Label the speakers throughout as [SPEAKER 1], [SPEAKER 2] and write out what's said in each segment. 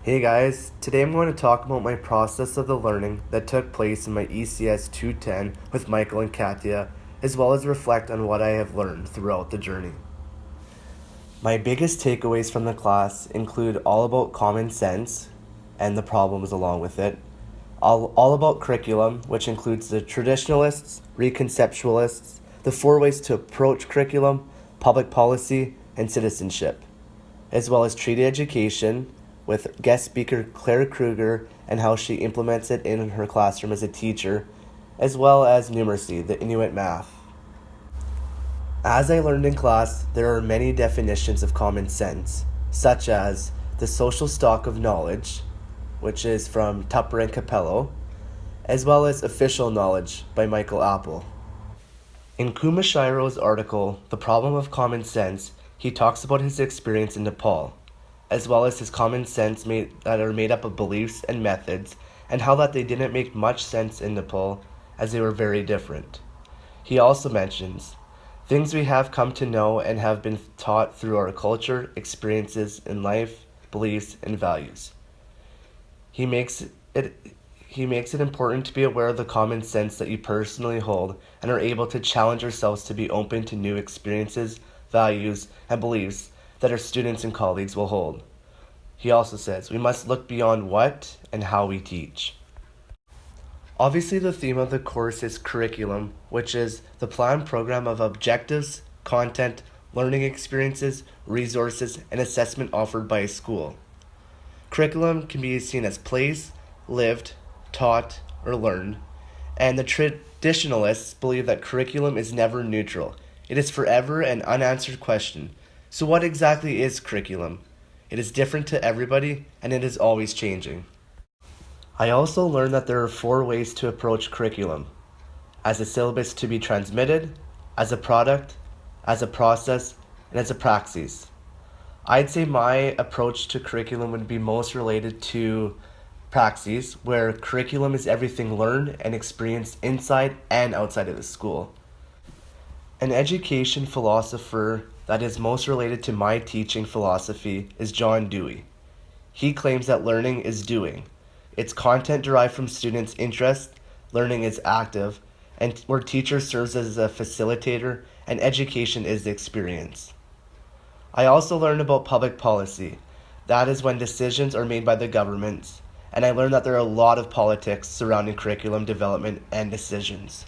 [SPEAKER 1] Hey guys, today I'm going to talk about my process of the learning that took place in my ECS 210 with Michael and Katya, as well as reflect on what I have learned throughout the journey. My biggest takeaways from the class include all about common sense and the problems along with it, all about curriculum, which includes the traditionalists, reconceptualists, the 4 ways to approach curriculum, public policy, and citizenship, as well as treaty education, with guest speaker Claire Kruger and how she implements it in her classroom as a teacher, as well as numeracy, the Inuit math. As I learned in class, there are many definitions of common sense, such as the social stock of knowledge, which is from Tupper and Capello, as well as official knowledge by Michael Apple. In Kumashiro's article, The Problem of Common Sense, he talks about his experience in Nepal, as well as his common sense that are made up of beliefs and methods, and how that they didn't make much sense in Nepal, as they were very different. He also mentions things we have come to know and have been taught through our culture, experiences in life, beliefs, and values. He makes it important to be aware of the common sense that you personally hold and are able to challenge yourselves to be open to new experiences, values, and beliefs that our students and colleagues will hold. He also says we must look beyond what and how we teach. Obviously, the theme of the course is curriculum, which is the planned program of objectives, content, learning experiences, resources, and assessment offered by a school. Curriculum can be seen as plays, lived, taught, or learned, and the traditionalists believe that curriculum is never neutral. It is forever an unanswered question. So what exactly is curriculum? It is different to everybody, and it is always changing. I also learned that there are 4 ways to approach curriculum: as a syllabus to be transmitted, as a product, as a process, and as a praxis. I'd say my approach to curriculum would be most related to praxis, where curriculum is everything learned and experienced inside and outside of the school. An education philosopher that is most related to my teaching philosophy is John Dewey. He claims that learning is doing. It's content derived from students' interest, learning is active, and where teacher serves as a facilitator and education is the experience. I also learned about public policy. That is when decisions are made by the governments, and I learned that there are a lot of politics surrounding curriculum development and decisions.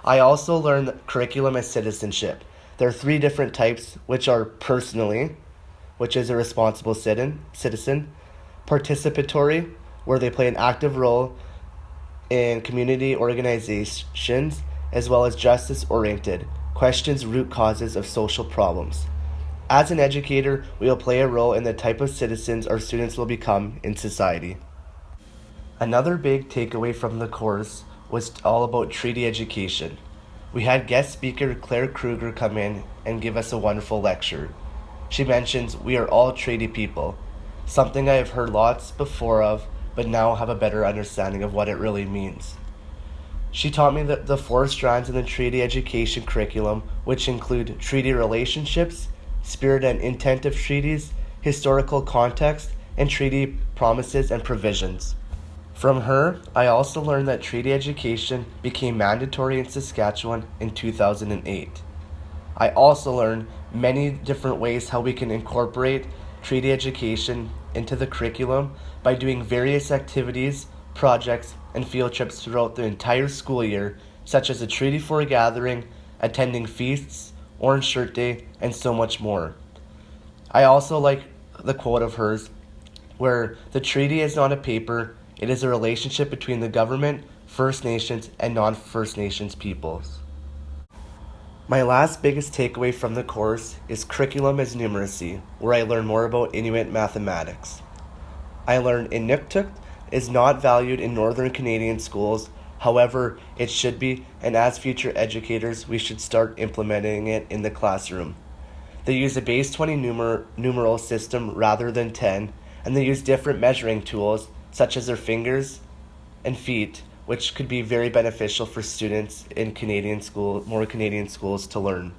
[SPEAKER 1] I also learned curriculum as citizenship. There are 3 different types, which are personally, which is a responsible citizen, participatory, where they play an active role in community organizations, as well as justice-oriented, questions root causes of social problems. As an educator, we will play a role in the type of citizens our students will become in society. Another big takeaway from the course was all about treaty education. We had guest speaker Claire Kruger come in and give us a wonderful lecture. She mentions we are all treaty people, something I have heard lots before of, but now have a better understanding of what it really means. She taught me the 4 strands in the treaty education curriculum, which include treaty relationships, spirit and intent of treaties, historical context, and treaty promises and provisions. From her, I also learned that treaty education became mandatory in Saskatchewan in 2008. I also learned many different ways how we can incorporate treaty education into the curriculum by doing various activities, projects, and field trips throughout the entire school year, such as a treaty foregathering, attending feasts, Orange Shirt Day, and so much more. I also like the quote of hers, where the treaty is not a paper, it is a relationship between the government, First Nations, and non-First Nations peoples. My last biggest takeaway from the course is curriculum as numeracy, where I learned more about Inuit mathematics. I learned Inuktitut is not valued in Northern Canadian schools, however, it should be, and as future educators, we should start implementing it in the classroom. They use a base 20 numeral system rather than 10, and they use different measuring tools, such as their fingers and feet, which could be very beneficial for students in more Canadian schools to learn.